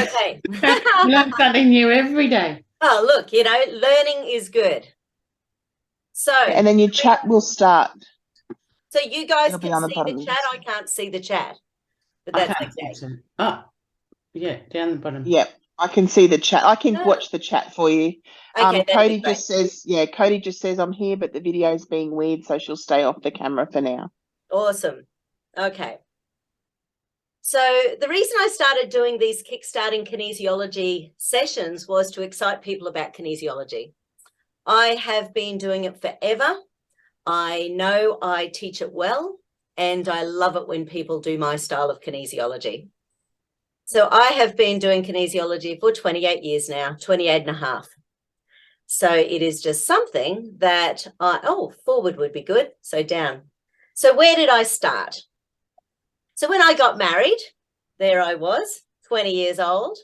Okay. Learn something new every day. Oh, look, learning is good. So, And then your chat will start. so you guys It'll be can on the see bottom the of chat. the I can't see the chat, but I that's can't okay. see so. Oh, yeah, down the bottom. Yep, I can see the chat. I can Ah. watch the chat for you. Okay, that'd be Cody great. just says, Cody just says I'm here, but the video's being weird, so she'll stay off the camera for now. Awesome. Okay. So the reason I started doing these Kickstarting kinesiology sessions was to excite people about kinesiology. I have been doing it forever. I know I teach it well, and I love it when people do my style of kinesiology. So I have been doing kinesiology for 28 years now, 28 and a half. So it is just something that forward would be good. So down. So where did I start? So when I got married, there I was, 20 years old.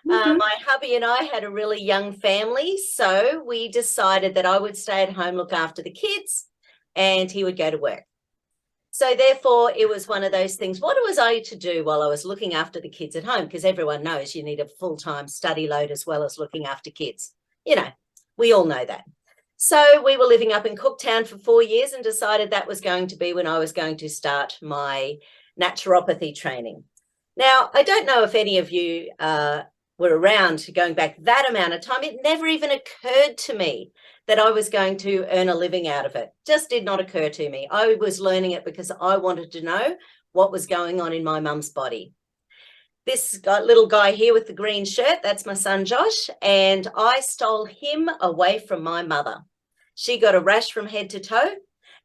My hubby and I had a really young family, so we decided that I would stay at home, look after the kids, and he would go to work. So therefore, it was one of those things. What was I to do while I was looking after the kids at home? Because everyone knows you need a full-time study load as well as looking after kids. We all know that. So we were living up in Cooktown for 4 years and decided that was going to be when I was going to start my naturopathy training. Now, I don't know if any of you were around going back that amount of time. It never even occurred to me that I was going to earn a living out of it. Just did not occur to me. I was learning it because I wanted to know what was going on in my mum's body. This little guy here with the green shirt, that's my son Josh, and I stole him away from my mother. She got a rash from head to toe,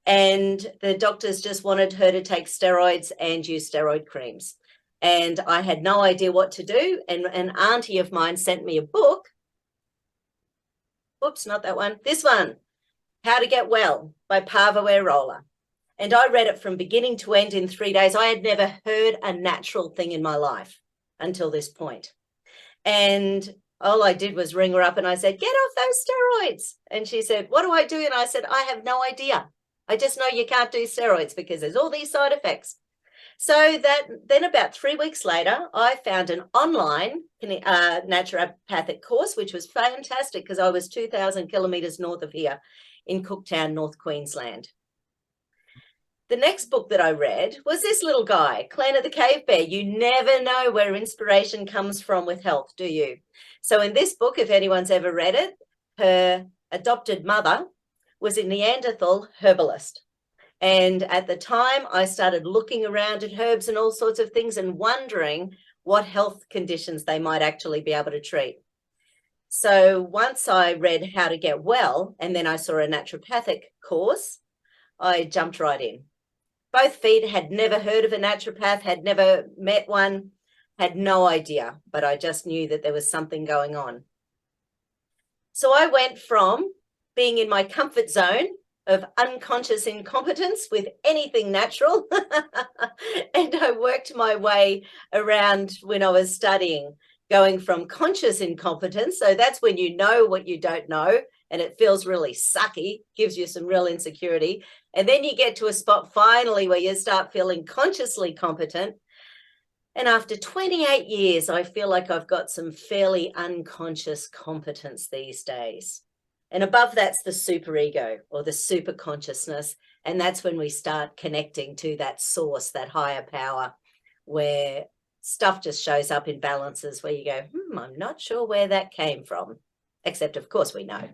and the doctors just wanted her to take steroids and use steroid creams. And I had no idea what to do. And an auntie of mine sent me a book. Oops, not that one. This one, How to Get Well by Parva Roller. And I read it from beginning to end in 3 days. I had never heard a natural thing in my life until this point. And all I did was ring her up and I said, get off those steroids. And she said, what do I do? And I said, I have no idea. I just know you can't do steroids because there's all these side effects. So then about 3 weeks later, I found an online naturopathic course, which was fantastic because I was 2,000 kilometres north of here in Cooktown, North Queensland. The next book that I read was this little guy, Clan of the Cave Bear. You never know where inspiration comes from with health, do you? So in this book, if anyone's ever read it, her adopted mother was a Neanderthal herbalist. And at the time, I started looking around at herbs and all sorts of things and wondering what health conditions they might actually be able to treat. So once I read How to Get Well, and then I saw a naturopathic course, I jumped right in. Both feet, had never heard of a naturopath, had never met one, had no idea, but I just knew that there was something going on. So I went from being in my comfort zone of unconscious incompetence with anything natural, and I worked my way around when I was studying, going from conscious incompetence, so that's when you know what you don't know, and it feels really sucky, gives you some real insecurity. And then you get to a spot finally where you start feeling consciously competent. And after 28 years, I feel like I've got some fairly unconscious competence these days. And above that's the superego or the super consciousness. And that's when we start connecting to that source, that higher power, where stuff just shows up in balances where you go, I'm not sure where that came from. Except, of course, we know.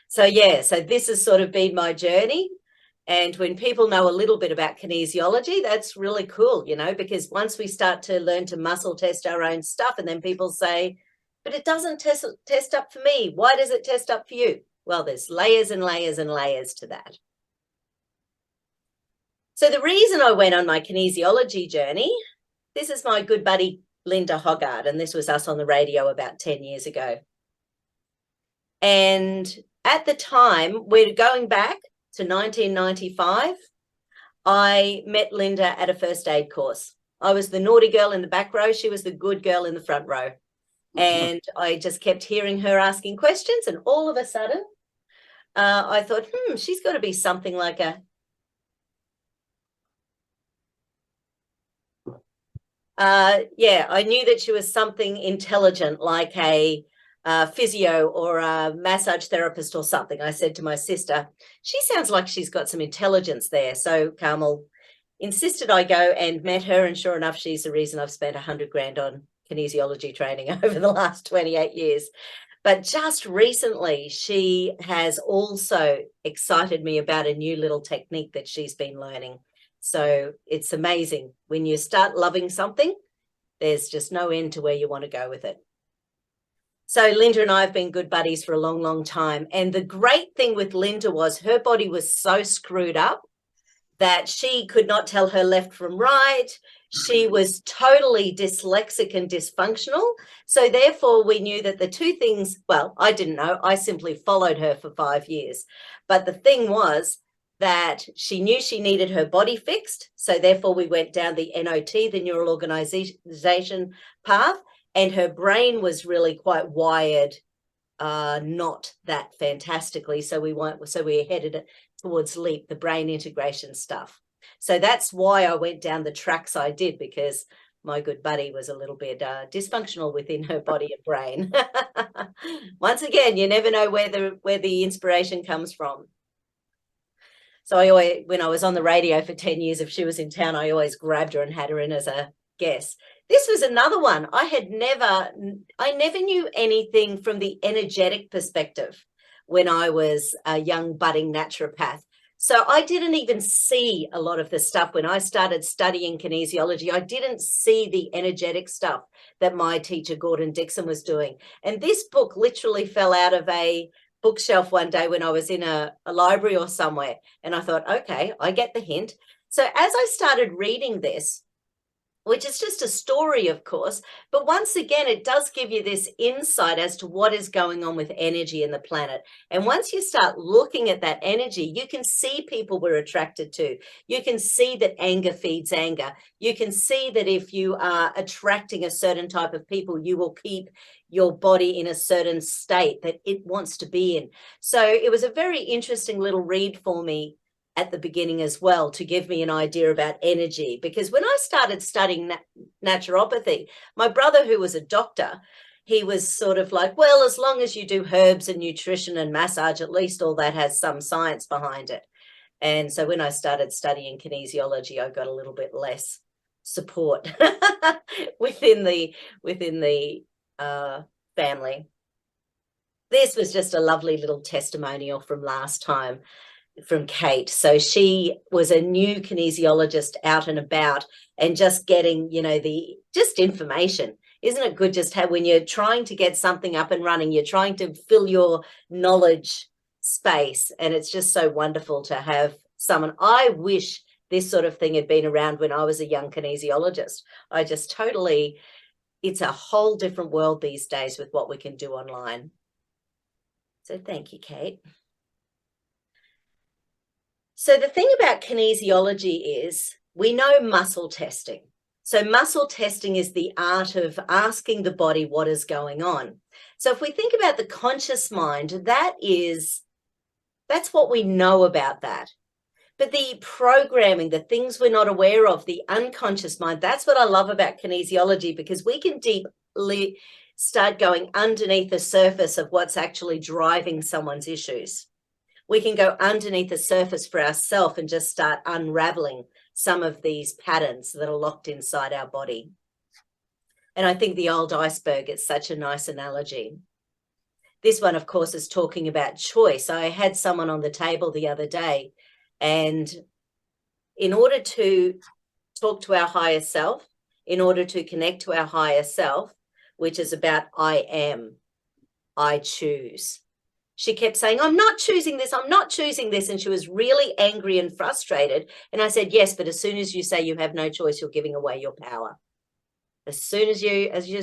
So, so this has sort of been my journey. And when people know a little bit about kinesiology, that's really cool, because once we start to learn to muscle test our own stuff, and then people say, but it doesn't test up for me. Why does it test up for you? Well, there's layers and layers and layers to that. So the reason I went on my kinesiology journey, this is my good buddy, Linda Hoggard, and this was us on the radio about 10 years ago. And at the time, we're going back to 1995, I met Linda at a first aid course. I was the naughty girl in the back row. She was the good girl in the front row. And I just kept hearing her asking questions. And all of a sudden, I thought, she's got to be something like a Yeah, I knew that she was something intelligent, like a physio or a massage therapist or something. I said to my sister, she sounds like she's got some intelligence there. So Carmel insisted I go and met her, and sure enough, she's the reason I've spent 100 grand on kinesiology training over the last 28 years. But just recently, she has also excited me about a new little technique that she's been learning. So it's amazing. When you start loving something, there's just no end to where you want to go with it. So Linda and I have been good buddies for a long, long time. And the great thing with Linda was her body was so screwed up that she could not tell her left from right. She was totally dyslexic and dysfunctional. So therefore, we knew that the two things, well, I didn't know. I simply followed her for 5 years. But the thing was that she knew she needed her body fixed. So therefore, we went down the NOT, the neural organization path, and her brain was really quite wired, not that fantastically. So we headed towards LEAP, the brain integration stuff. So that's why I went down the tracks I did, because my good buddy was a little bit dysfunctional within her body and brain. Once again, you never know where the inspiration comes from. So I always, when I was on the radio for 10 years, if she was in town, I always grabbed her and had her in as a guest. This was another one. I never knew anything from the energetic perspective when I was a young budding naturopath. So I didn't even see a lot of the stuff when I started studying kinesiology. I didn't see the energetic stuff that my teacher, Gordon Dixon, was doing. And this book literally fell out of a bookshelf one day when I was in a library or somewhere. And I thought, okay, I get the hint. So as I started reading this, which is just a story, of course, but once again, it does give you this insight as to what is going on with energy in the planet. And once you start looking at that energy, you can see people we're attracted to. You can see that anger feeds anger. You can see that if you are attracting a certain type of people, you will keep your body in a certain state that it wants to be in. So it was a very interesting little read for me at the beginning as well, to give me an idea about energy. Because when I started studying naturopathy, my brother, who was a doctor, he was sort of like, well, as long as you do herbs and nutrition and massage, at least all that has some science behind it. And so when I started studying kinesiology, I got a little bit less support within the family. This was just a lovely little testimonial from last time, from Kate. So she was a new kinesiologist out and about, and just getting, just information. Isn't it good just when you're trying to get something up and running, you're trying to fill your knowledge space, and it's just so wonderful to have someone. I wish this sort of thing had been around when I was a young kinesiologist. It's a whole different world these days with what we can do online. So thank you, Kate. So the thing about kinesiology is we know muscle testing. So muscle testing is the art of asking the body what is going on. So if we think about the conscious mind, that's what we know about that. But the programming, the things we're not aware of, the unconscious mind, that's what I love about kinesiology, because we can deeply start going underneath the surface of what's actually driving someone's issues. We can go underneath the surface for ourselves and just start unraveling some of these patterns that are locked inside our body. And I think the old iceberg is such a nice analogy. This one, of course, is talking about choice. I had someone on the table the other day, and in order to talk to our higher self, in order to connect to our higher self, which is about I choose. She kept saying, I'm not choosing this, I'm not choosing this. And she was really angry and frustrated. And I said, yes, but as soon as you say you have no choice, you're giving away your power. As soon as you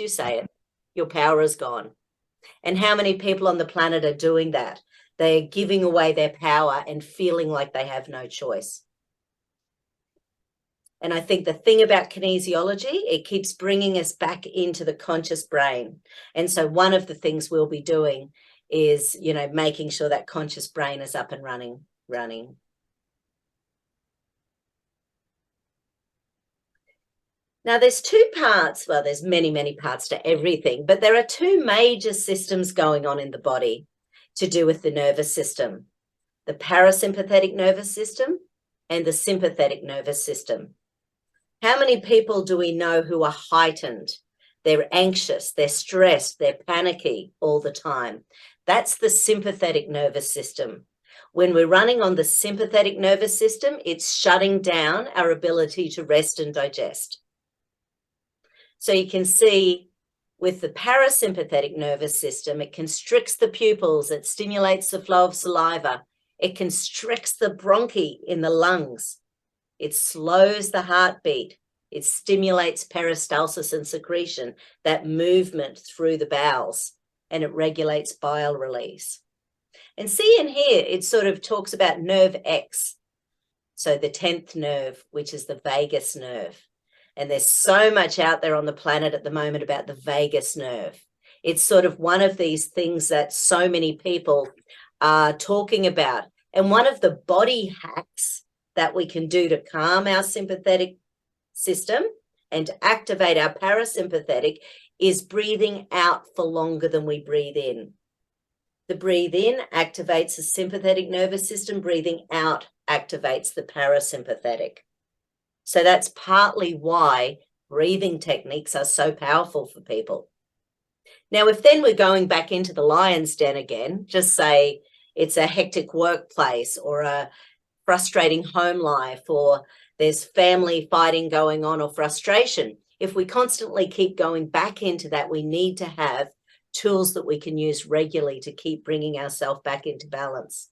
say it, your power is gone. And how many people on the planet are doing that? They're giving away their power and feeling like they have no choice. And I think the thing about kinesiology, it keeps bringing us back into the conscious brain. And so one of the things we'll be doing is, making sure that conscious brain is up and running. Now, there's two parts. Well, there's many, many parts to everything, but there are two major systems going on in the body to do with the nervous system: the parasympathetic nervous system and the sympathetic nervous system. How many people do we know who are heightened? They're anxious, they're stressed, they're panicky all the time. That's the sympathetic nervous system. When we're running on the sympathetic nervous system, it's shutting down our ability to rest and digest. So you can see with the parasympathetic nervous system, it constricts the pupils, it stimulates the flow of saliva, it constricts the bronchi in the lungs, it slows the heartbeat, it stimulates peristalsis and secretion, that movement through the bowels, and it regulates bile release. And see in here, it sort of talks about nerve X. So the 10th nerve, which is the vagus nerve. And there's so much out there on the planet at the moment about the vagus nerve. It's sort of one of these things that so many people are talking about. And one of the body hacks that we can do to calm our sympathetic system and to activate our parasympathetic is breathing out for longer than we breathe in. The breathe in activates the sympathetic nervous system, breathing out activates the parasympathetic. So that's partly why breathing techniques are so powerful for people. Now, if then we're going back into the lion's den again, just say it's a hectic workplace or a frustrating home life, or there's family fighting going on or frustration. If we constantly keep going back into that, we need to have tools that we can use regularly to keep bringing ourselves back into balance.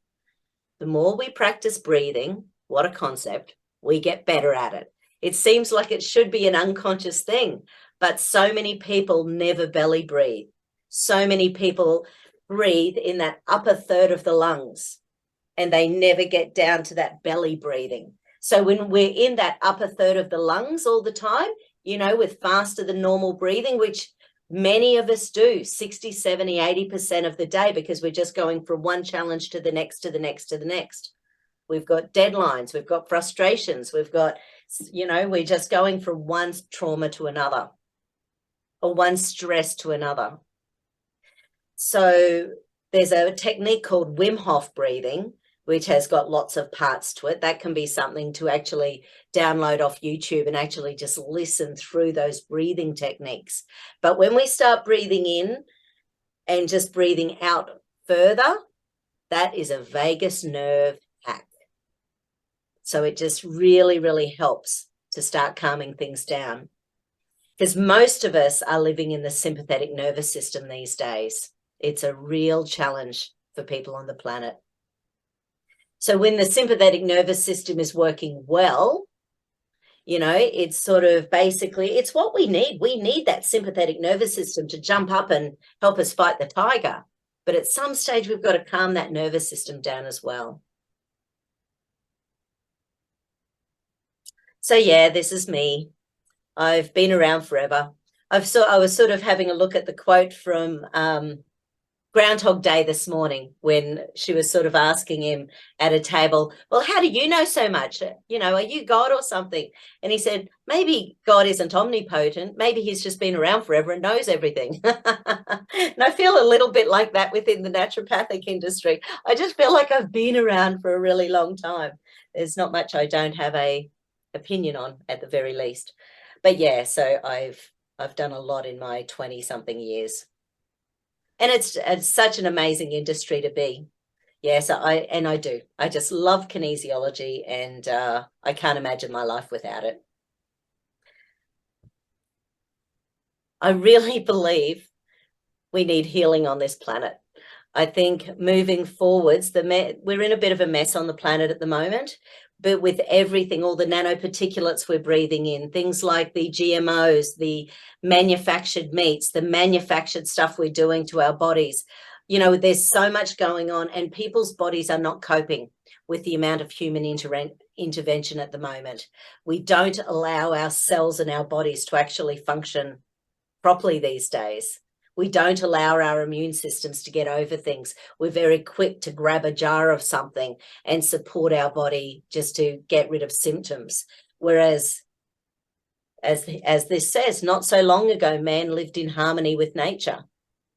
The more we practice breathing, what a concept, we get better at it. It seems like it should be an unconscious thing, but so many people never belly breathe. So many people breathe in that upper third of the lungs, and they never get down to that belly breathing. So when we're in that upper third of the lungs all the time, you know, with faster than normal breathing, which many of us do 60, 70, 80% of the day, because we're just going from one challenge to the next, to the next, to the next. We've got deadlines, we've got frustrations, we've got, you know, we're just going from one trauma to another or one stress to another. So there's a technique called Wim Hof breathing, which has got lots of parts to it. That can be something to actually download off YouTube and actually just listen through those breathing techniques. But when we start breathing in and just breathing out further, that is a vagus nerve hack. So it just really, really helps to start calming things down, because most of us are living in the sympathetic nervous system these days. It's a real challenge for people on the planet. So when the sympathetic nervous system is working well, you know, it's sort of basically, it's what we need. We need that sympathetic nervous system to jump up and help us fight the tiger. But at some stage, we've got to calm that nervous system down as well. So yeah, this is me. I've been around forever. I was sort of having a look at the quote from Groundhog Day this morning, when she was sort of asking him at a table, well, how do you know so much? You know, are you God or something? And he said, maybe God isn't omnipotent. Maybe he's just been around forever and knows everything. And I feel a little bit like that within the naturopathic industry. I just feel like I've been around for a really long time. There's not much I don't have a opinion on, at the very least. But yeah, so I've done a lot in my 20-something years. And it's such an amazing industry to be. Yes, I do. I just love kinesiology, and I can't imagine my life without it. I really believe we need healing on this planet. I think moving forwards, we're in a bit of a mess on the planet at the moment, but with everything, all the nanoparticulates we're breathing in, things like the GMOs, the manufactured meats, the manufactured stuff we're doing to our bodies, you know, there's so much going on, and people's bodies are not coping with the amount of human intervention at the moment. We don't allow our cells and our bodies to actually function properly these days. We don't allow our immune systems to get over things. We're very quick to grab a jar of something and support our body just to get rid of symptoms. Whereas As this says, not so long ago, man lived in harmony with nature.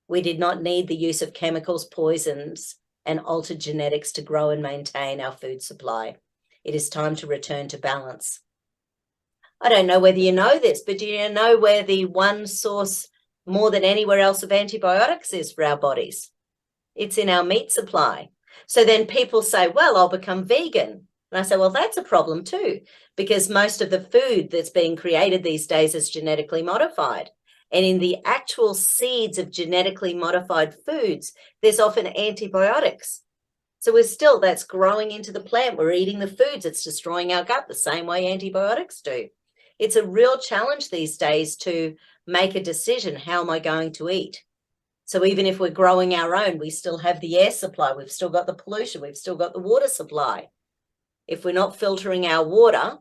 We did not need the use of chemicals, poisons, and altered genetics to grow and maintain our food supply. It is time to return to balance. I don't know whether you know this, but do you know where the one source more than anywhere else of antibiotics is for our bodies? It's in our meat supply. So then people say, well, I'll become vegan. And I say, well, that's a problem too, because most of the food that's being created these days is genetically modified. And in the actual seeds of genetically modified foods, there's often antibiotics. So that's growing into the plant. We're eating the foods. It's destroying our gut the same way antibiotics do. It's a real challenge these days to make a decision. How am I going to eat? So even if we're growing our own, we still have the air supply. We've still got the pollution. We've still got the water supply. If we're not filtering our water,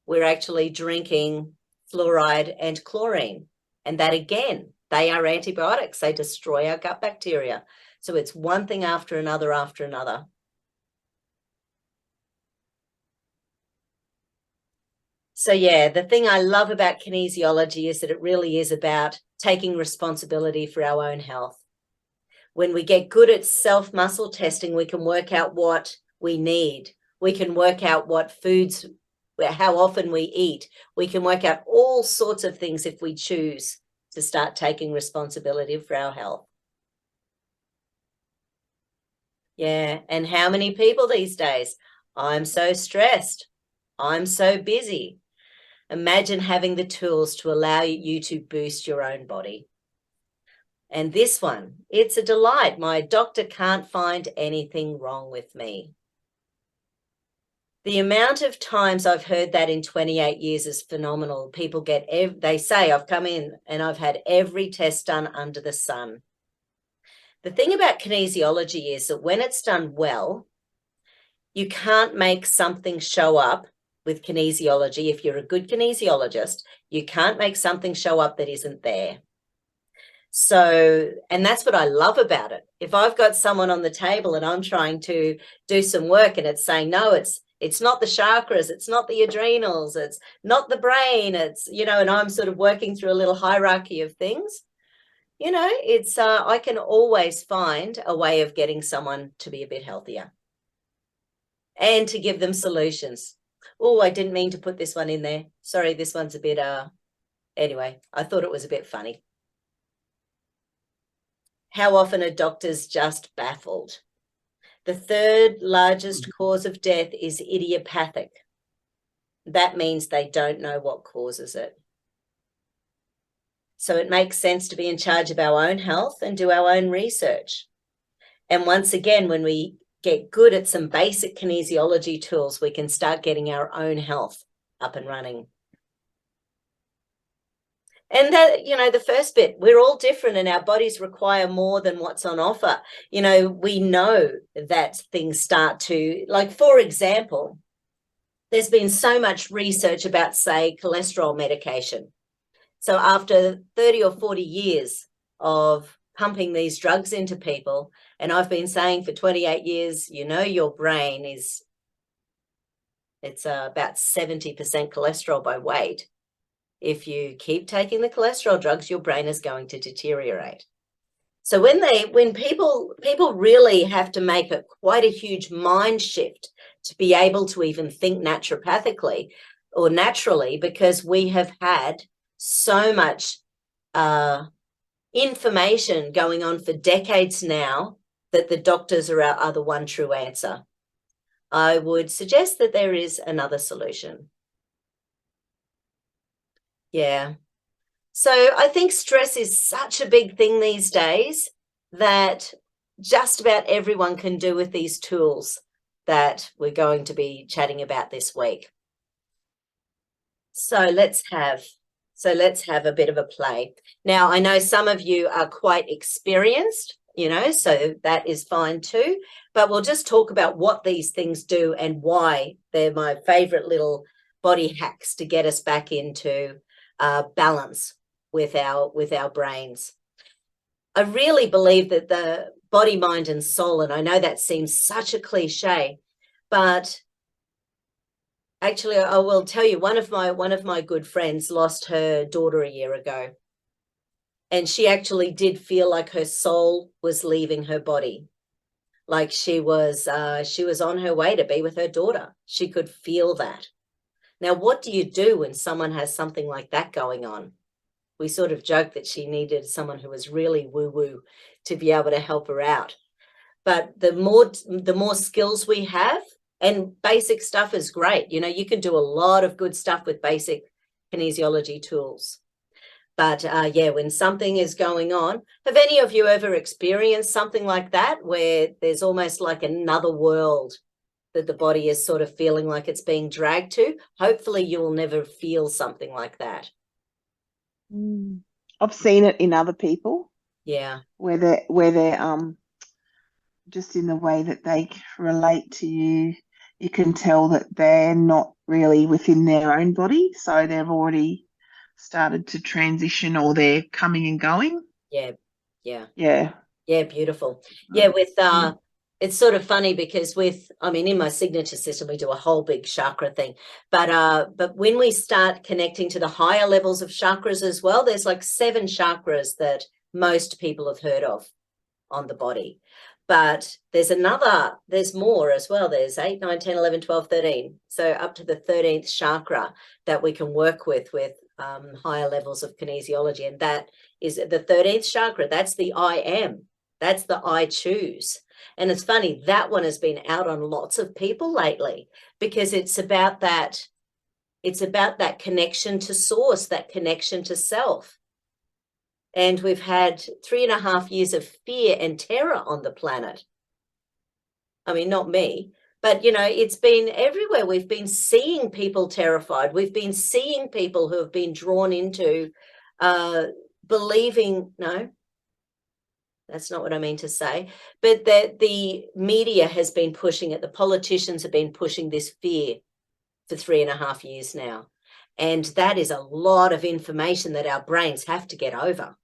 we're actually drinking fluoride and chlorine. And that, again, they are antibiotics. They destroy our gut bacteria. So it's one thing after another after another. So yeah, the thing I love about kinesiology is that it really is about taking responsibility for our own health. When we get good at self-muscle testing, we can work out what we need. We can work out what foods, how often we eat. We can work out all sorts of things if we choose to start taking responsibility for our health. Yeah, and how many people these days? I'm so stressed. I'm so busy. Imagine having the tools to allow you to boost your own body. And this one, it's a delight. My doctor can't find anything wrong with me. The amount of times I've heard that in 28 years is phenomenal. People they say, I've come in and I've had every test done under the sun. The thing about kinesiology is that when it's done well, you can't make something show up with kinesiology. If you're a good kinesiologist, you can't make something show up that isn't there. So, and that's what I love about it. If I've got someone on the table and I'm trying to do some work and it's saying, no, it's not the chakras, it's not the adrenals, it's not the brain, it's, and I'm sort of working through a little hierarchy of things, it's, I can always find a way of getting someone to be a bit healthier and to give them solutions. Oh, I didn't mean to put this one in there. Sorry, this one's a bit, anyway, I thought it was a bit funny. How often are doctors just baffled? The third largest cause of death is idiopathic. That means they don't know what causes it. So it makes sense to be in charge of our own health and do our own research. And once again, when we get good at some basic kinesiology tools, we can start getting our own health up and running. And that, the first bit, we're all different and our bodies require more than what's on offer. We know that things start to, like, for example, there's been so much research about, say, cholesterol medication. So after 30 or 40 years of pumping these drugs into people, and I've been saying for 28 years, your brain it's about 70% cholesterol by weight. If you keep taking the cholesterol drugs, your brain is going to deteriorate. So when people really have to make quite a huge mind shift to be able to even think naturopathically or naturally, because we have had so much information going on for decades now that the doctors are the one true answer. I would suggest that there is another solution. Yeah. So I think stress is such a big thing these days that just about everyone can do with these tools that we're going to be chatting about this week. So let's have a bit of a play. Now, I know some of you are quite experienced, so that is fine too, but we'll just talk about what these things do and why they're my favorite little body hacks to get us back into balance with our brains. I really believe that the body, mind, and soul, and I know that seems such a cliche, but Actually, I will tell you, one of my good friends lost her daughter a year ago. And she actually did feel like her soul was leaving her body. Like she was on her way to be with her daughter. She could feel that. Now, what do you do when someone has something like that going on? We sort of joked that she needed someone who was really woo-woo to be able to help her out. But the more skills we have, and basic stuff is great. You know, you can do a lot of good stuff with basic kinesiology tools. But yeah, when something is going on, have any of you ever experienced something like that where there's almost like another world that the body is sort of feeling like it's being dragged to? Hopefully you will never feel something like that. I've seen it in other people. Yeah. Where they're just in the way that they relate to you, you can tell that they're not really within their own body. So they've already started to transition, or they're coming and going. Yeah. Yeah. Yeah. Yeah, beautiful. Yeah, with it's sort of funny because in my signature system we do a whole big chakra thing, but when we start connecting to the higher levels of chakras as well, there's like 7 chakras that most people have heard of on the body. But there's more as well. There's 8, 9, 10, 11, 12, 13. So up to the 13th chakra that we can work with higher levels of kinesiology. And that is the 13th chakra. That's the I am. That's the I choose. And it's funny, that one has been out on lots of people lately because it's about that connection to source, that connection to self. And we've had 3.5 years of fear and terror on the planet. I mean, not me, but, you know, it's been everywhere. We've been seeing people terrified. We've been seeing people who have been drawn into believing, no, that's not what I mean to say, but that the media has been pushing it. The politicians have been pushing this fear for 3.5 years now. And that is a lot of information that our brains have to get over.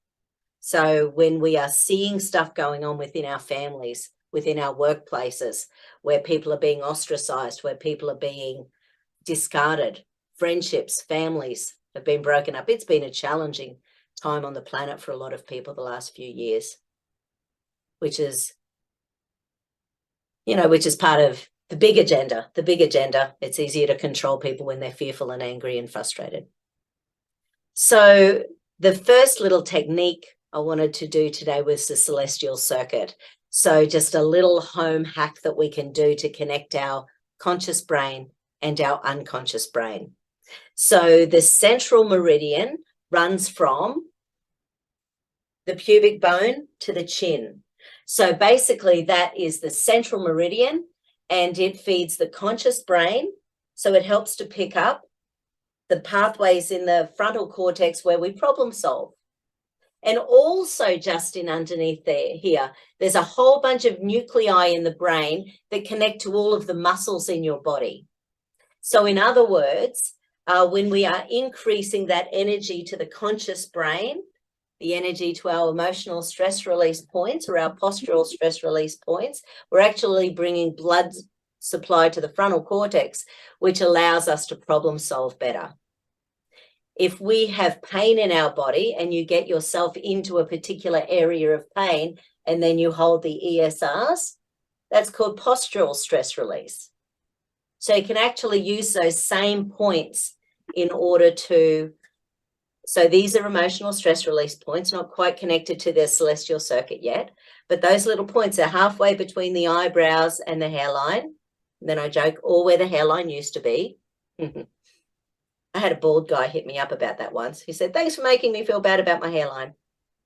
So when we are seeing stuff going on within our families, within our workplaces, where people are being ostracized, where people are being discarded, friendships, families have been broken up. It's been a challenging time on the planet for a lot of people the last few years, which is part of the big agenda. The big agenda, it's easier to control people when they're fearful and angry and frustrated. So the first little technique I wanted to do today was the celestial circuit. So just a little home hack that we can do to connect our conscious brain and our unconscious brain. So the central meridian runs from the pubic bone to the chin. So basically that is the central meridian, and it feeds the conscious brain. So it helps to pick up the pathways in the frontal cortex where we problem solve. And also just in underneath there's a whole bunch of nuclei in the brain that connect to all of the muscles in your body. So in other words, when we are increasing that energy to the conscious brain, the energy to our emotional stress release points or our postural stress release points, we're actually bringing blood supply to the frontal cortex, which allows us to problem solve better. If we have pain in our body and you get yourself into a particular area of pain and then you hold the ESRs, that's called postural stress release. So you can actually use those same points in order to, so these are emotional stress release points, not quite connected to the celestial circuit yet, but those little points are halfway between the eyebrows and the hairline. And then I joke, or where the hairline used to be. I had a bald guy hit me up about that once. He said, thanks for making me feel bad about my hairline.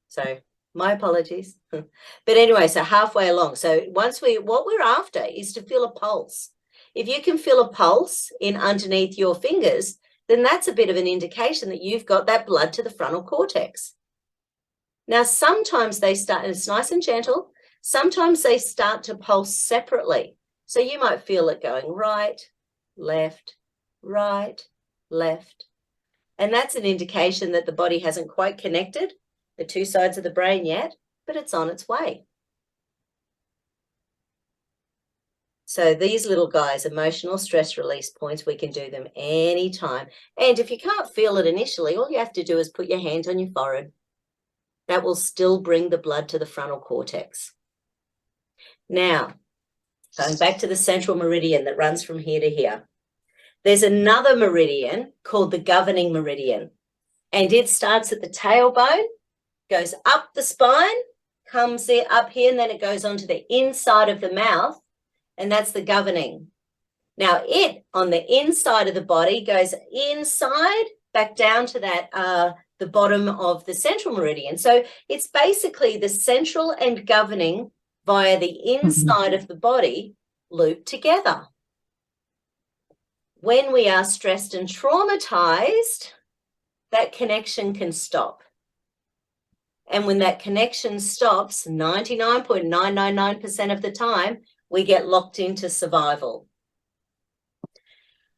So my apologies. But anyway, so halfway along. So what we're after is to feel a pulse. If you can feel a pulse in underneath your fingers, then that's a bit of an indication that you've got that blood to the frontal cortex. Now, sometimes they start, and it's nice and gentle, sometimes they start to pulse separately. So you might feel it going right, left, left. And that's an indication that the body hasn't quite connected the two sides of the brain yet, but it's on its way. So these little guys, emotional stress release points, we can do them anytime. And if you can't feel it initially, all you have to do is put your hand on your forehead. That will still bring the blood to the frontal cortex. Now, going back to the central meridian that runs from here to here, there's another meridian called the governing meridian. And it starts at the tailbone, goes up the spine, comes there up here, and then it goes onto the inside of the mouth, and that's the governing. Now, it, on the inside of the body, goes inside, back down to that, the bottom of the central meridian. So it's basically the central and governing via the inside of the body loop together. When we are stressed and traumatized, that connection can stop. And when that connection stops, 99.999% of the time, we get locked into survival.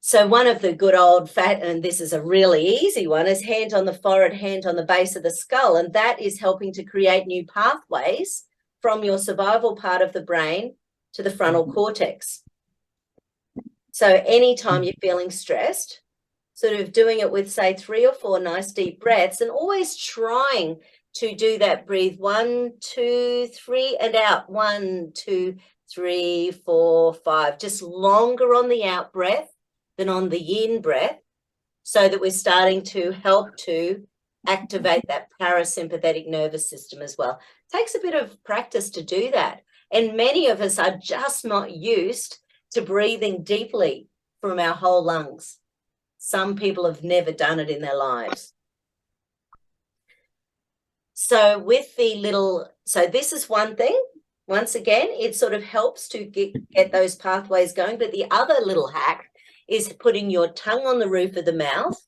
So one of the good old and this is a really easy one, is hand on the forehead, hand on the base of the skull. And that is helping to create new pathways from your survival part of the brain to the frontal cortex. So anytime you're feeling stressed, sort of doing it with, say, 3 or 4 nice deep breaths, and always trying to do that. Breathe 1, 2, 3, and out. 1, 2, 3, 4, 5. Just longer on the out breath than on the in breath, so that we're starting to help to activate that parasympathetic nervous system as well. It takes a bit of practice to do that. And many of us are just not used to breathing deeply from our whole lungs. Some people have never done it in their lives. So with the little, so this is one thing. Once again, it sort of helps to get those pathways going. But the other little hack is putting your tongue on the roof of the mouth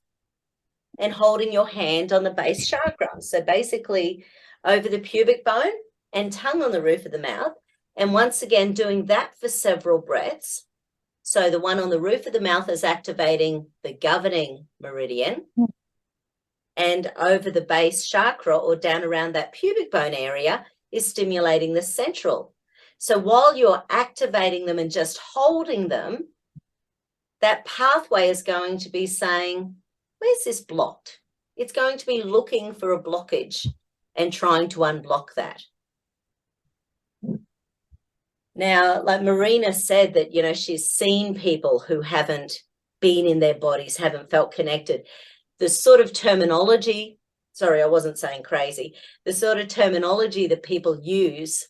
and holding your hand on the base chakra. So basically over the pubic bone and tongue on the roof of the mouth. And once again, doing that for several breaths. So the one on the roof of the mouth is activating the governing meridian. And over the base chakra, or down around that pubic bone area, is stimulating the central. So while you're activating them and just holding them, that pathway is going to be saying, where's this blocked? It's going to be looking for a blockage and trying to unblock that. Now, like Marina said that, you know, she's seen people who haven't been in their bodies, haven't felt connected. The sort of terminology, sorry, I wasn't saying crazy, the sort of terminology that people use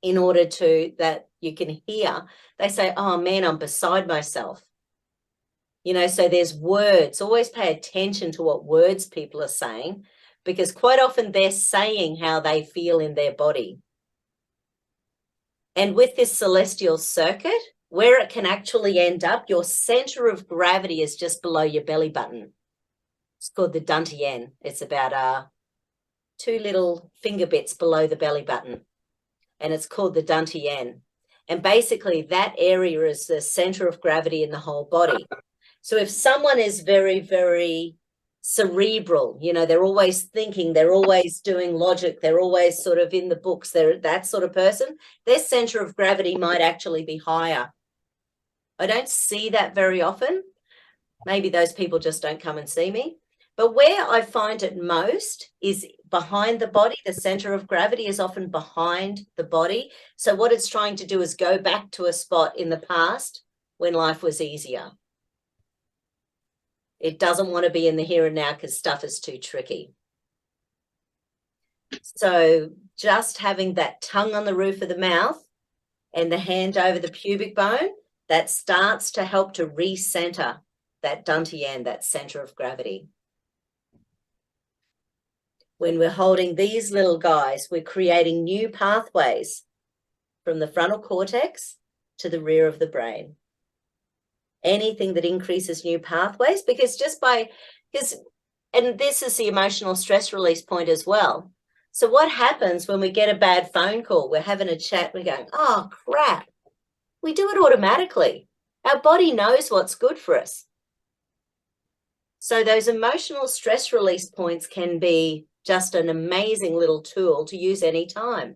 in order to, that you can hear, they say, oh man, I'm beside myself. You know, so there's words. Always pay attention to what words people are saying, because quite often they're saying how they feel in their body. And with this celestial circuit, where it can actually end up, your center of gravity is just below your belly button. It's called the dantian. It's about 2 little finger bits below the belly button. And it's called the dantian. And basically that area is the center of gravity in the whole body. So if someone is very, very cerebral, you know, they're always thinking, they're always doing logic, they're always sort of in the books, they're that sort of person, their center of gravity might actually be higher. I don't see that very often. Maybe those people just don't come and see me. But where I find it most is behind the body. The center of gravity is often behind the body. So what it's trying to do is go back to a spot in the past when life was easier. It doesn't want to be in the here and now because stuff is too tricky. So just having that tongue on the roof of the mouth and the hand over the pubic bone, that starts to help to recenter that dantian, that center of gravity. When we're holding these little guys, we're creating new pathways from the frontal cortex to the rear of the brain. Anything that increases new pathways, because and this is the emotional stress release point as well. So what happens when we get a bad phone call? We're having a chat, we're going, oh crap. We do it automatically. Our body knows what's good for us. So those emotional stress release points can be just an amazing little tool to use anytime.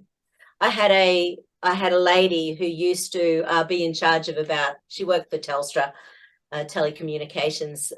I had a I had a lady who used to be in charge of she worked for Telstra, a telecommunications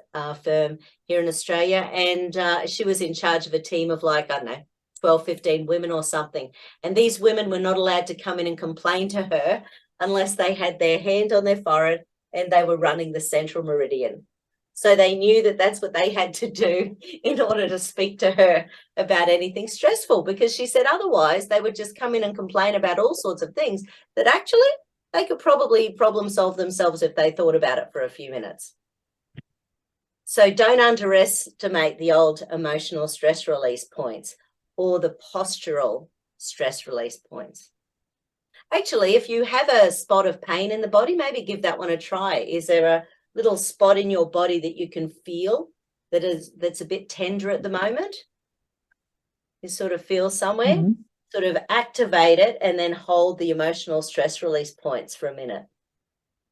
firm here in Australia. And she was in charge of a team of like, I don't know, 12, 15 women or something. And these women were not allowed to come in and complain to her unless they had their hand on their forehead and they were running the central meridian. So they knew that that's what they had to do in order to speak to her about anything stressful, because she said otherwise they would just come in and complain about all sorts of things that actually they could probably problem solve themselves if they thought about it for a few minutes. So don't underestimate the old emotional stress release points or the postural stress release points. Actually, if you have a spot of pain in the body, maybe give that one a try. Is there a little spot in your body that you can feel that's a bit tender at the moment? You sort of feel somewhere, sort of activate it and then hold the emotional stress release points for a minute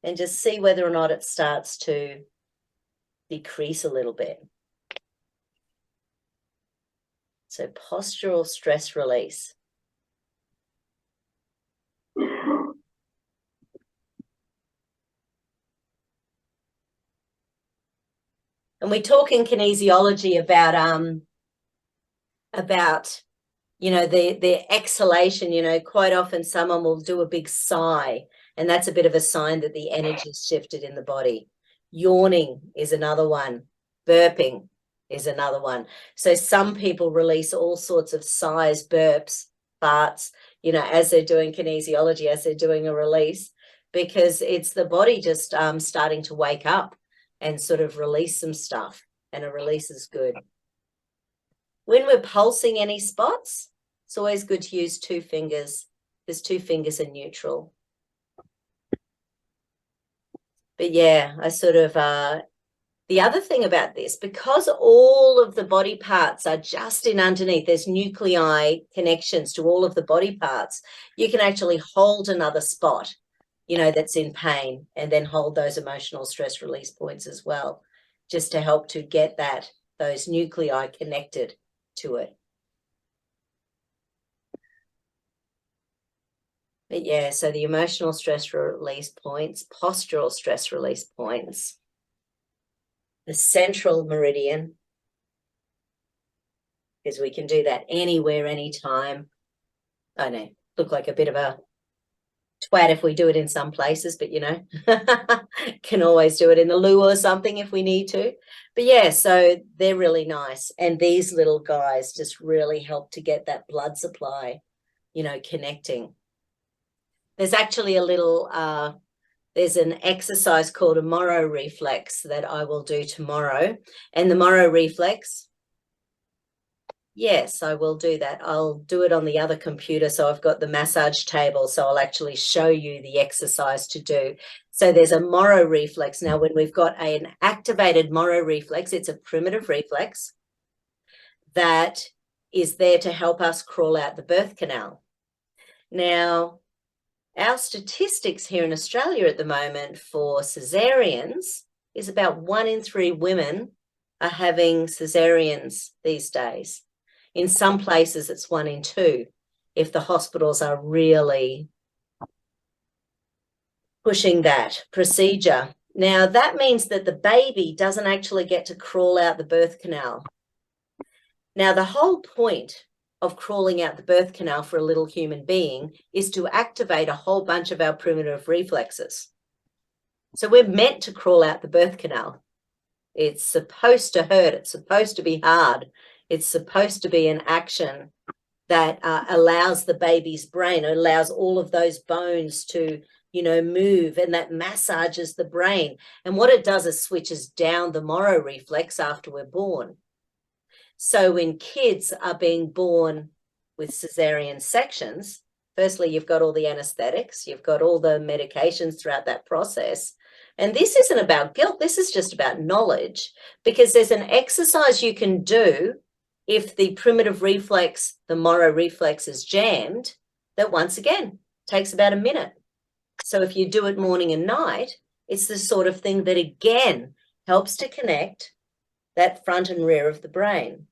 and just see whether or not it starts to decrease a little bit. So postural stress release. And we talk in kinesiology about you know, the exhalation. You know, quite often someone will do a big sigh, and that's a bit of a sign that the energy's shifted in the body. Yawning is another one. Burping is another one. So some people release all sorts of sighs, burps, farts, you know, as they're doing kinesiology, as they're doing a release, because it's the body just starting to wake up and sort of release some stuff, and a release is good. When we're pulsing any spots, it's always good to use 2 fingers. There's 2 fingers in neutral. But yeah, I sort of, the other thing about this, because all of the body parts are just in underneath, there's nuclei connections to all of the body parts, you can actually hold another spot, you know, that's in pain, and then hold those emotional stress release points as well, just to help to get those nuclei connected to it. But yeah, so the emotional stress release points, postural stress release points, the central meridian, because we can do that anywhere, anytime. I know, look like a bit of a twat if we do it in some places, but you know, can always do it in the loo or something if we need to. But yeah, so they're really nice. And these little guys just really help to get that blood supply, you know, connecting. There's actually a little, there's an exercise called a Morrow reflex that I will do tomorrow. And the Morrow reflex, yes, I will do that. I'll do it on the other computer. So I've got the massage table. So I'll actually show you the exercise to do. So there's a Morrow reflex. Now, when we've got an activated Morrow reflex, it's a primitive reflex that is there to help us crawl out the birth canal. Now, our statistics here in Australia at the moment for cesareans is about 1 in 3 women are having cesareans these days. In some places, it's 1 in 2 if the hospitals are really pushing that procedure. Now, that means that the baby doesn't actually get to crawl out the birth canal. Now, the whole point of crawling out the birth canal for a little human being is to activate a whole bunch of our primitive reflexes. So we're meant to crawl out the birth canal. It's supposed to hurt. It's supposed to be hard. It's supposed to be an action that allows the baby's brain, allows all of those bones to, you know, move, and that massages the brain. And what it does is switches down the Morrow reflex after we're born. So when kids are being born with cesarean sections, firstly, you've got all the anesthetics, you've got all the medications throughout that process. And this isn't about guilt. This is just about knowledge, because there's an exercise you can do if the primitive reflex, the Morrow reflex, is jammed, that once again takes about a minute. So if you do it morning and night, it's the sort of thing that again helps to connect that front and rear of the brain.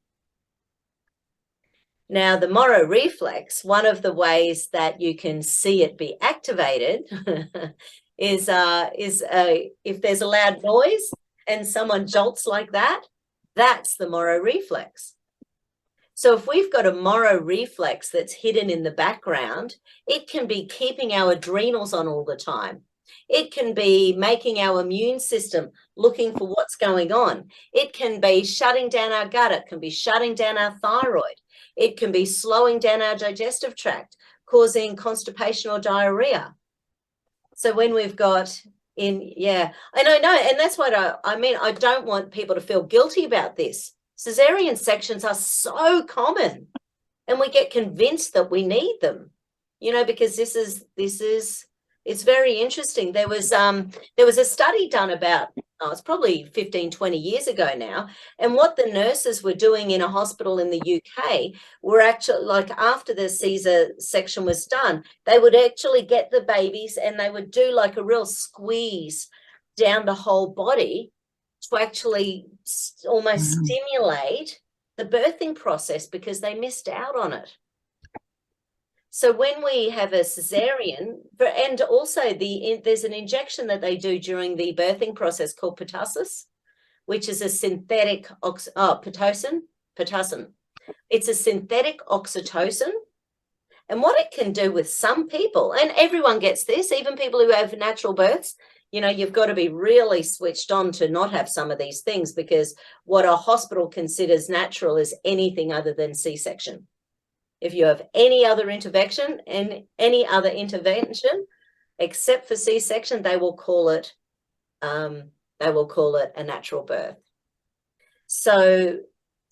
Now, the Moro reflex, one of the ways that you can see it be activated is if there's a loud noise and someone jolts like that, that's the Moro reflex. So if we've got a Moro reflex that's hidden in the background, it can be keeping our adrenals on all the time. It can be making our immune system looking for what's going on. It can be shutting down our gut. It can be shutting down our thyroid. It can be slowing down our digestive tract, causing constipation or diarrhea. So when we've got and I know, and that's what I mean, I don't want people to feel guilty about this. Cesarean sections are so common, and we get convinced that we need them, because this is it's very interesting. There was a study done about, it's probably 15, 20 years ago now. And what the nurses were doing in a hospital in the UK were actually, like, after the Caesar section was done, they would actually get the babies and they would do like a real squeeze down the whole body to actually almost stimulate the birthing process because they missed out on it. So when we have a cesarean, and also there's an injection that they do during the birthing process called pertussis, which is a synthetic Pitocin. It's a synthetic oxytocin. And what it can do with some people, and everyone gets this, even people who have natural births, you've got to be really switched on to not have some of these things, because what a hospital considers natural is anything other than C-section. If you have any other intervention except for C-section, they will call it a natural birth. So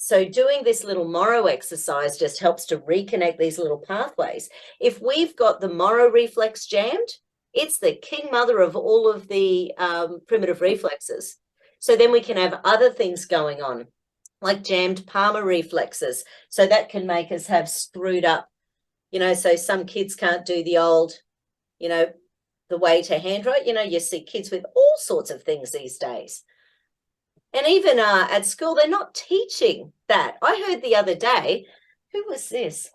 doing this little Moro exercise just helps to reconnect these little pathways. If we've got the Moro reflex jammed, it's the king mother of all of the primitive reflexes. So then we can have other things going on, like jammed palmar reflexes. So that can make us have screwed up, so some kids can't do the old, the way to handwrite. You see kids with all sorts of things these days. And even at school, they're not teaching that. I heard the other day, who was this?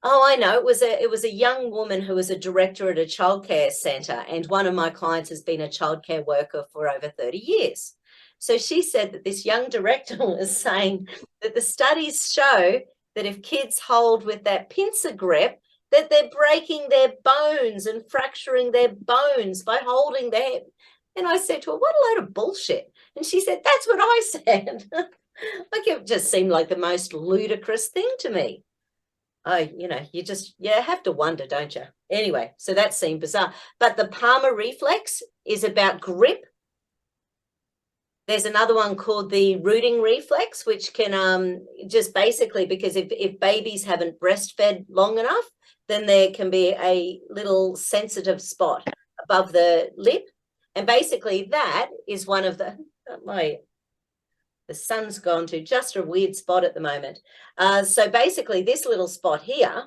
Oh, I know. It was a young woman who was a director at a childcare centre, and one of my clients has been a childcare worker for over 30 years. So she said that this young director was saying that the studies show that if kids hold with that pincer grip, that they're breaking their bones and fracturing their bones by holding their head. And I said to her, what a load of bullshit. And she said, that's what I said. Like, it just seemed like the most ludicrous thing to me. You have to wonder, don't you? Anyway, so that seemed bizarre. But the palmar reflex is about grip. There's another one called the rooting reflex, which can just basically, because if babies haven't breastfed long enough, then there can be a little sensitive spot above the lip. And basically that is one of the sun's gone to just a weird spot at the moment. So basically this little spot here,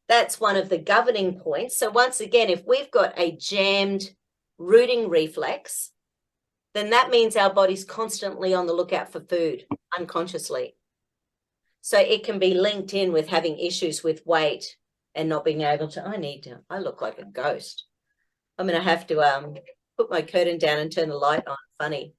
that's one of the governing points. So once again, if we've got a jammed rooting reflex, then that means our body's constantly on the lookout for food unconsciously. So it can be linked in with having issues with weight and not being able to, I look like a ghost. I'm going to have to put my curtain down and turn the light on. Funny.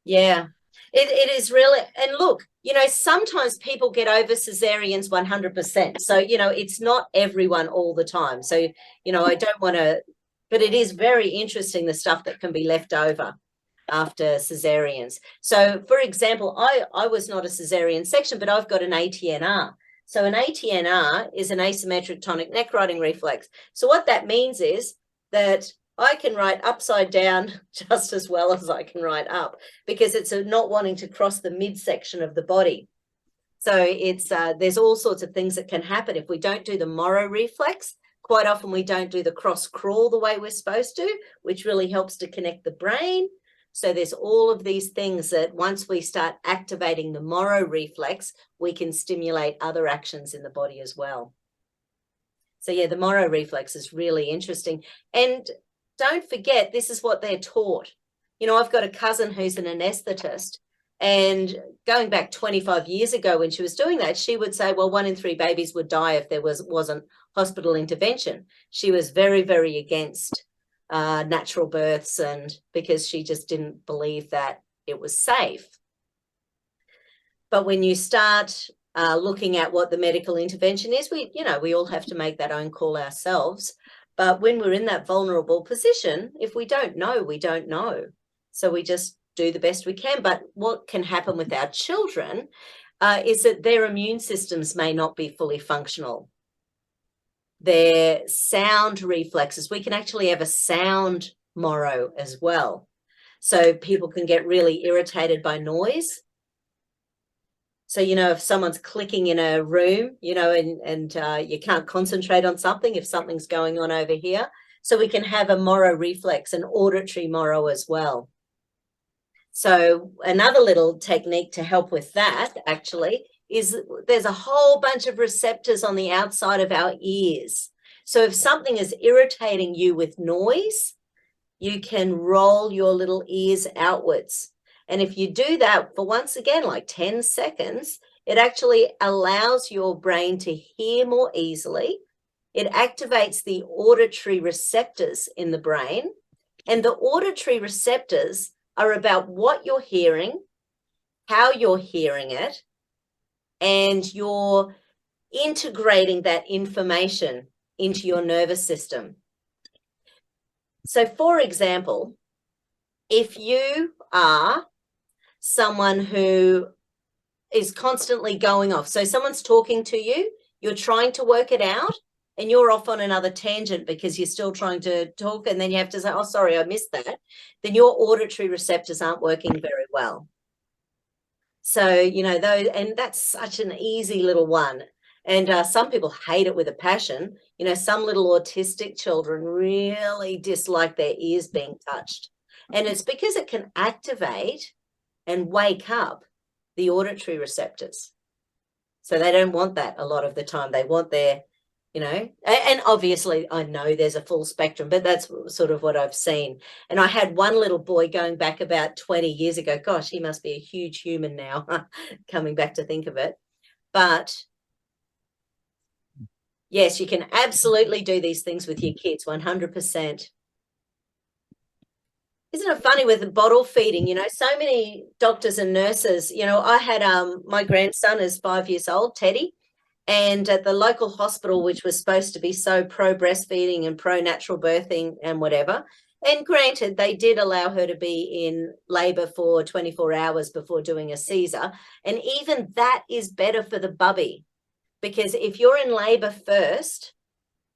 Yeah, it is really, and look, sometimes people get over cesareans 100%. So, it's not everyone all the time. So, I don't want to, but it is very interesting, the stuff that can be left over after cesareans. So, for example, I was not a cesarean section, but I've got an ATNR. So an ATNR is an asymmetric tonic neck writing reflex. So what that means is that I can write upside down just as well as I can write up, because it's not wanting to cross the midsection of the body. So it's there's all sorts of things that can happen if we don't do the Moro reflex. Quite often we don't do the cross crawl the way we're supposed to, which really helps to connect the brain. So there's all of these things that once we start activating the Moro reflex, we can stimulate other actions in the body as well. So yeah, the Moro reflex is really interesting. And don't forget, this is what they're taught. I've got a cousin who's an anaesthetist, And going back 25 years ago when she was doing that, she would say, well, 1 in 3 babies would die if there wasn't hospital intervention. She was very, very against natural births, and because she just didn't believe that it was safe. But when you start looking at what the medical intervention is, we all have to make that own call ourselves. But when we're in that vulnerable position, if we don't know, we don't know. So we just do the best we can. But what can happen with our children is that their immune systems may not be fully functional. Their sound reflexes, we can actually have a sound moro as well. So people can get really irritated by noise. So, if someone's clicking in a room, and you can't concentrate on something, if something's going on over here. So we can have a moro reflex, an auditory moro as well. So another little technique to help with that actually is there's a whole bunch of receptors on the outside of our ears. So if something is irritating you with noise, you can roll your little ears outwards. And if you do that for, once again, like 10 seconds, it actually allows your brain to hear more easily. It activates the auditory receptors in the brain. And the auditory receptors are about what you're hearing, how you're hearing it, and you're integrating that information into your nervous system. So, for example, if you are someone who is constantly going off, so someone's talking to you, you're trying to work it out, and you're off on another tangent because you're still trying to talk, and then you have to say, oh, sorry, I missed that, then your auditory receptors aren't working very well. So, those, and that's such an easy little one. And some people hate it with a passion. Some little autistic children really dislike their ears being touched. And it's because it can activate and wake up the auditory receptors. So they don't want that a lot of the time. They want their, and obviously I know there's a full spectrum, but that's sort of what I've seen. And I had one little boy going back about 20 years ago. Gosh, he must be a huge human now, coming back to think of it. But yes, you can absolutely do these things with your kids, 100%. Isn't it funny with the bottle feeding? So many doctors and nurses, I had my grandson is 5 years old, Teddy, and at the local hospital, which was supposed to be so pro breastfeeding and pro natural birthing and whatever. And granted, they did allow her to be in labor for 24 hours before doing a Caesar. And even that is better for the bubby, because if you're in labor first,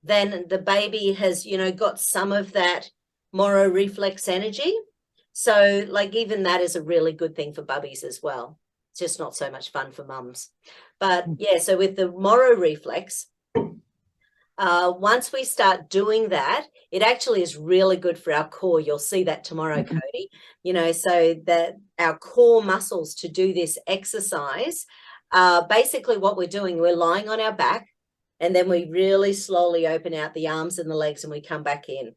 then the baby has, got some of that moro reflex energy. So like even that is a really good thing for bubbies as well. It's just not so much fun for mums. But yeah, so with the moro reflex, once we start doing that, it actually is really good for our core. You'll see that tomorrow, Cody, so that our core muscles to do this exercise, basically what we're doing, we're lying on our back, and then we really slowly open out the arms and the legs and we come back in.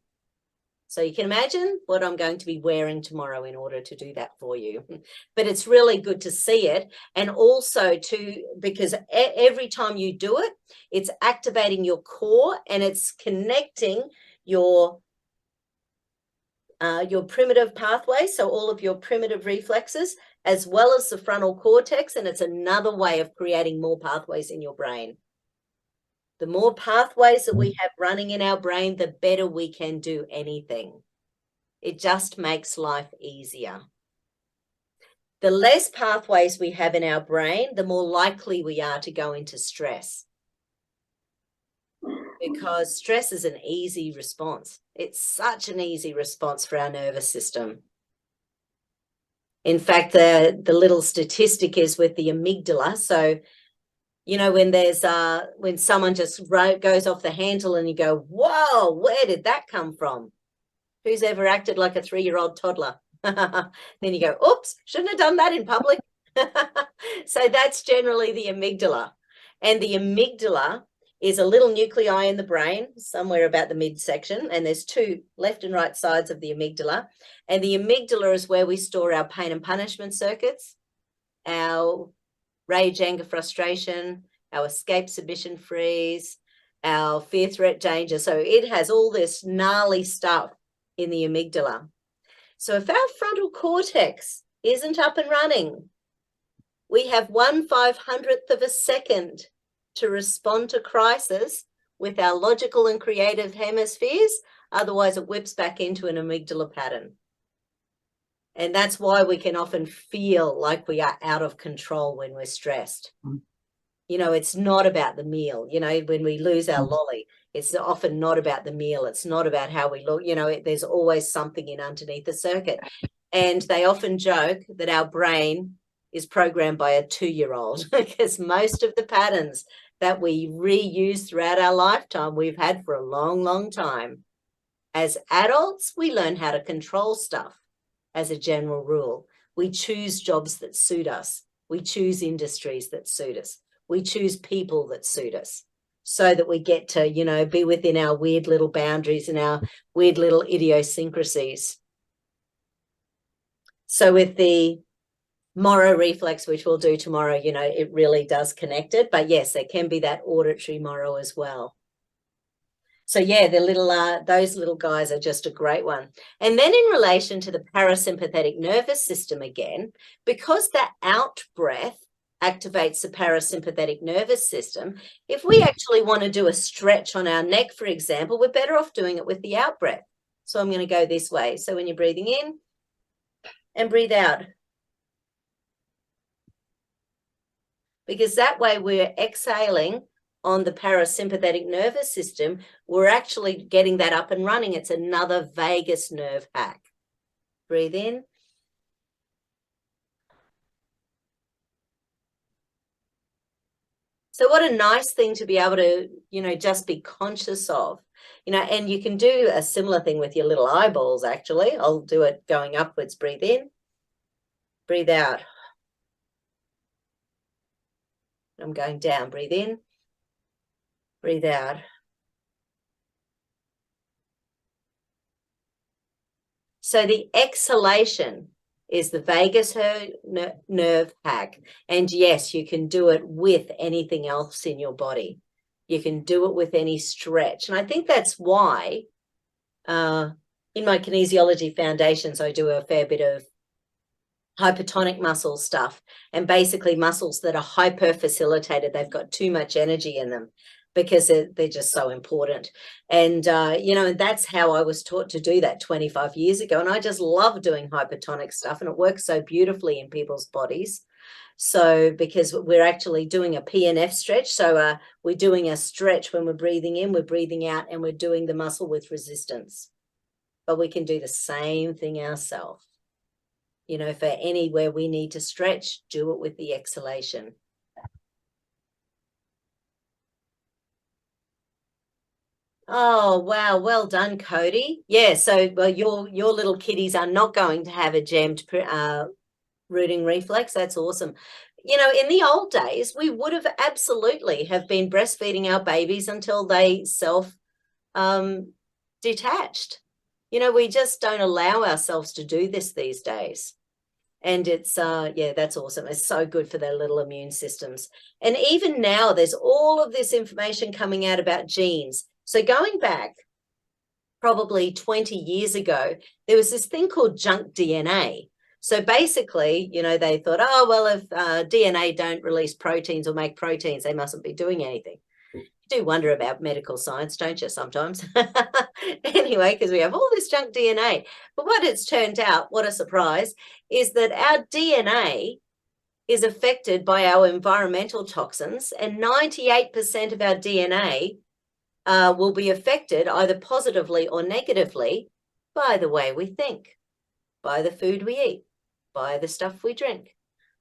So you can imagine what I'm going to be wearing tomorrow in order to do that for you. But it's really good to see it. And also because every time you do it, it's activating your core and it's connecting your primitive pathway. So all of your primitive reflexes, as well as the frontal cortex. And it's another way of creating more pathways in your brain. The more pathways that we have running in our brain, the better we can do anything. It just makes life easier. The less pathways we have in our brain, the more likely we are to go into stress. Because stress is an easy response. It's such an easy response for our nervous system. In fact, the little statistic is with the amygdala. So when someone just goes off the handle and you go, whoa, where did that come from? Who's ever acted like a 3-year-old toddler? Then you go, oops, shouldn't have done that in public. So that's generally the amygdala. And the amygdala is a little nuclei in the brain, somewhere about the midsection. And there's 2 left and right sides of the amygdala. And the amygdala is where we store our pain and punishment circuits. our rage, anger, frustration, our escape, submission, freeze, our fear, threat, danger. So it has all this gnarly stuff in the amygdala. So if our frontal cortex isn't up and running, we have 1/500th of a second to respond to crisis with our logical and creative hemispheres. Otherwise, it whips back into an amygdala pattern. And that's why we can often feel like we are out of control when we're stressed. You know, it's not about the meal. You know, when we lose our lolly, it's often not about the meal. It's not about how we look. You know, there's always something in underneath the circuit. And they often joke that our brain is programmed by a 2-year-old because most of the patterns that we reuse throughout our lifetime, we've had for a long, long time. As adults, we learn how to control stuff as a general rule. We choose jobs that suit us. We choose industries that suit us. We choose people that suit us so that we get to, you know, be within our weird little boundaries and our weird little idiosyncrasies. So with the Moro reflex, which we'll do tomorrow, you know, it really does connect it. But yes, there can be that auditory Moro as well. So yeah, the little those little guys are just a great one. And then in relation to the parasympathetic nervous system again, because that out breath activates the parasympathetic nervous system, if we actually want to do a stretch on our neck, for example, we're better off doing it with the out breath. So I'm going to go this way. So when you're breathing in and breathe out, because that way we're exhaling on the parasympathetic nervous system, we're actually getting that up and running. It's another vagus nerve hack. Breathe in. So what a nice thing to be able to, you know, just be conscious of, you know, and you can do a similar thing with your little eyeballs, actually. I'll do it going upwards. Breathe in, breathe out. I'm going down. Breathe in, breathe out. So the exhalation is the vagus nerve hack. And yes, you can do it with anything else in your body. You can do it with any stretch. And I think that's why in my kinesiology foundations, I do a fair bit of hypertonic muscle stuff, and basically muscles that are hyper facilitated. They've got too much energy in them because they're just so important. And, you know, that's how I was taught to do that 25 years ago. And I just love doing hypertonic stuff, and it works so beautifully in people's bodies. So because we're actually doing a PNF stretch. So we're doing a stretch when we're breathing in, we're breathing out, and we're doing the muscle with resistance. But we can do the same thing ourselves. You know, for anywhere we need to stretch, do it with the exhalation. Oh, wow. Well done, Cody. Yeah, so well, your little kitties are not going to have a jammed rooting reflex. That's awesome. You know, in the old days, we would have absolutely have been breastfeeding our babies until they detached. You know, we just don't allow ourselves to do this these days. And it's, yeah, that's awesome. It's so good for their little immune systems. And even now, there's all of this information coming out about genes. So going back probably 20 years ago, there was this thing called junk DNA. So basically, you know, they thought, oh, well, if DNA don't release proteins or make proteins, they mustn't be doing anything. Do wonder about medical science, don't you, sometimes? Anyway, because we have all this junk DNA. But what it's turned out, what a surprise, is that our DNA is affected by our environmental toxins, and 98% of our DNA will be affected either positively or negatively by the way we think, by the food we eat, by the stuff we drink,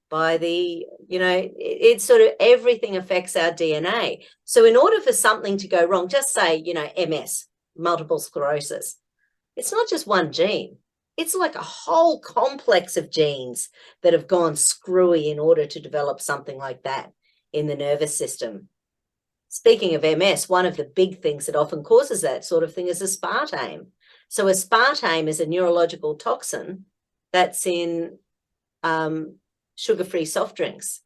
by the, you know, it's sort of everything affects our DNA. So in order for something to go wrong, just say, you know, MS, multiple sclerosis, it's not just one gene. It's like a whole complex of genes that have gone screwy in order to develop something like that in the nervous system. Speaking of MS, one of the big things that often causes that sort of thing is aspartame. So aspartame is a neurological toxin that's in sugar-free soft drinks.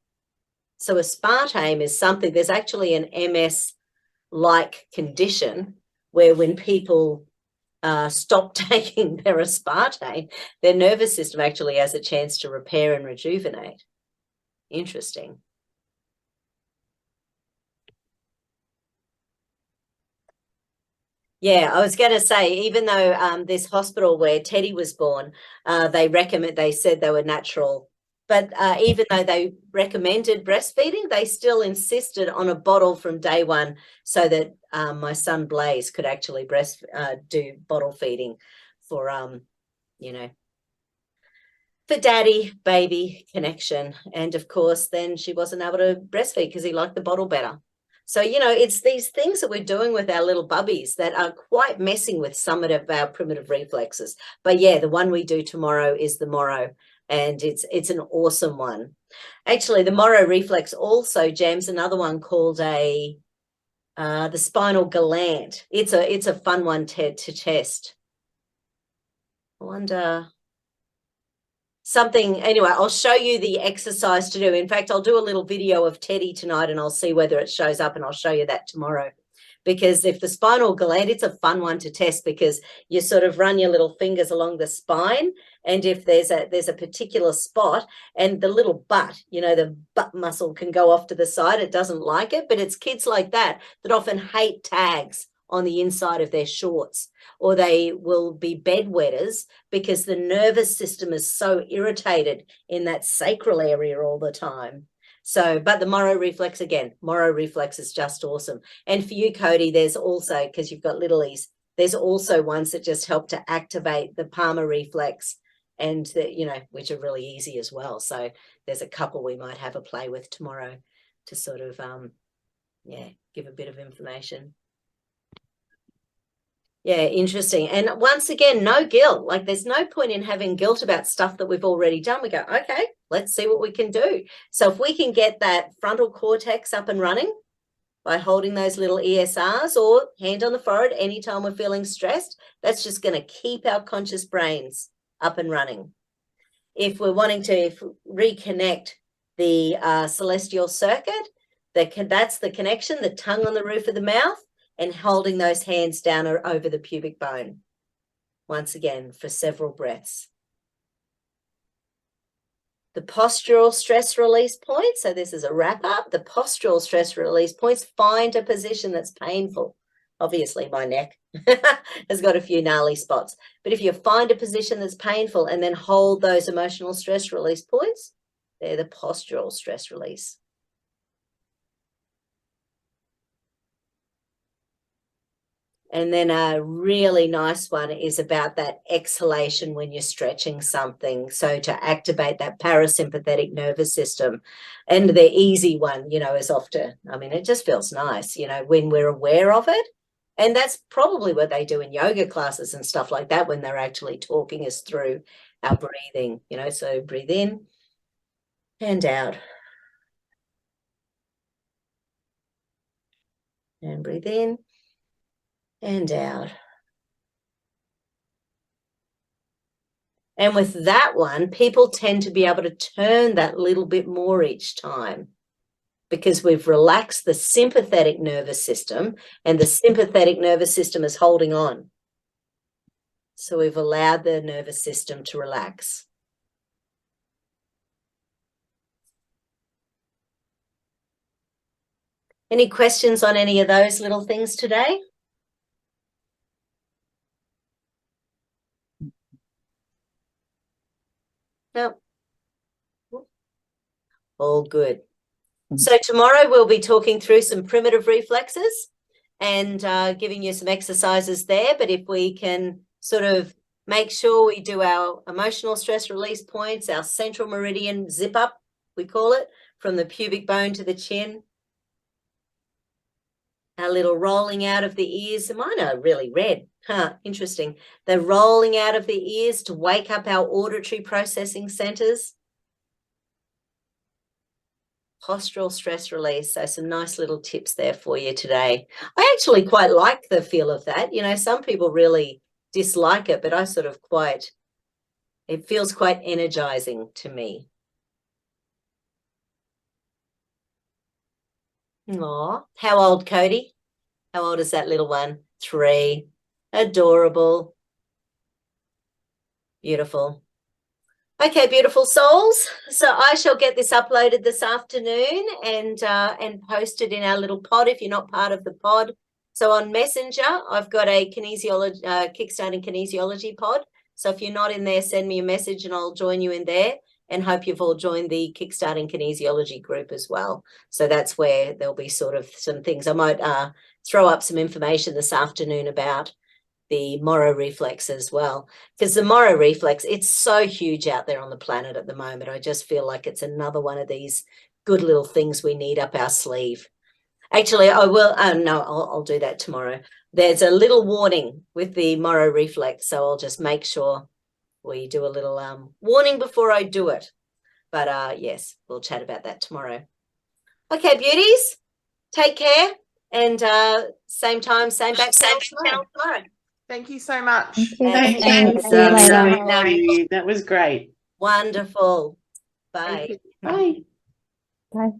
So aspartame is something, there's actually an MS-like condition where when people stop taking their aspartame, their nervous system actually has a chance to repair and rejuvenate. Interesting. Yeah, I was going to say, even though this hospital where Teddy was born, they said they were natural, but even though they recommended breastfeeding, they still insisted on a bottle from day one so that my son Blaze could actually do bottle feeding for, you know, for daddy baby connection. And of course, then she wasn't able to breastfeed because he liked the bottle better. So, you know, it's these things that we're doing with our little bubbies that are quite messing with some of our primitive reflexes. But yeah, the one we do tomorrow is the Morrow, and it's an awesome one. Actually, the Morrow reflex also jams another one called the spinal gland. It's a fun one to test. I wonder something. Anyway, I'll show you the exercise to do. In fact, I'll do a little video of Teddy tonight and I'll see whether it shows up, and I'll show you that tomorrow. Because if the spinal gland, it's a fun one to test because you sort of run your little fingers along the spine, and if there's a particular spot, and the little butt, you know, the butt muscle can go off to the side, it doesn't like it. But it's kids like that often hate tags on the inside of their shorts, or they will be bedwetters because the nervous system is so irritated in that sacral area all the time. So, but the Morrow reflex, again, Morrow reflex is just awesome. And for you, Cody, there's also, because you've got littlies, there's also ones that just help to activate the palmar reflex, and that, you know, which are really easy as well. So there's a couple we might have a play with tomorrow to sort of, yeah, give a bit of information. Yeah, interesting. And once again, no guilt. Like, there's no point in having guilt about stuff that we've already done. We go, okay, let's see what we can do. So if we can get that frontal cortex up and running by holding those little ESRs, or hand on the forehead anytime we're feeling stressed, that's just going to keep our conscious brains up and running. If we're wanting to reconnect the celestial circuit, that's the connection, the tongue on the roof of the mouth, and holding those hands down or over the pubic bone. Once again, for several breaths. The postural stress release points. So this is a wrap up. The postural stress release points. Find a position that's painful. Obviously, my neck has got a few gnarly spots. But if you find a position that's painful and then hold those emotional stress release points, they're the postural stress release. And then a really nice one is about that exhalation when you're stretching something. So to activate that parasympathetic nervous system. And the easy one, you know, is often, I mean, it just feels nice, you know, when we're aware of it. And that's probably what they do in yoga classes and stuff like that, when they're actually talking us through our breathing, you know. So breathe in and out. And breathe in and out. And with that one, people tend to be able to turn that little bit more each time, because we've relaxed the sympathetic nervous system, and the sympathetic nervous system is holding on. So we've allowed the nervous system to relax. Any questions on any of those little things today? No. All good. So tomorrow we'll be talking through some primitive reflexes and giving you some exercises there. But if we can sort of make sure we do our emotional stress release points, our central meridian zip up, we call it, from the pubic bone to the chin. Our little rolling out of the ears. Mine are really red. Huh, interesting. They're rolling out of the ears to wake up our auditory processing centers. Postural stress release. So some nice little tips there for you today. I actually quite like the feel of that. You know, some people really dislike it, but I sort of it feels quite energizing to me. Aw, how old, Cody? How old is that little one? 3. Adorable. Beautiful. Okay, beautiful souls. So I shall get this uploaded this afternoon and posted in our little pod if you're not part of the pod. So on Messenger, I've got a kinesiology, Kickstarting kinesiology pod. So if you're not in there, send me a message and I'll join you in there. And hope you've all joined the Kickstarting kinesiology group as well. So that's where there'll be sort of some things. I might throw up some information this afternoon about the Moro reflex as well, because the Moro reflex, it's so huge out there on the planet at the moment. I just feel like it's another one of these good little things we need up our sleeve. Actually, I will, no, I'll do that tomorrow. There's a little warning with the Moro reflex, so I'll just make sure we do a little warning before I do it. But yes, we'll chat about that tomorrow. Okay, beauties, take care, and same time, same back tomorrow. Thank you so much. Thank you. Thanks. See you later. later. That was great. Wonderful. Bye. Thank you. Bye. Bye.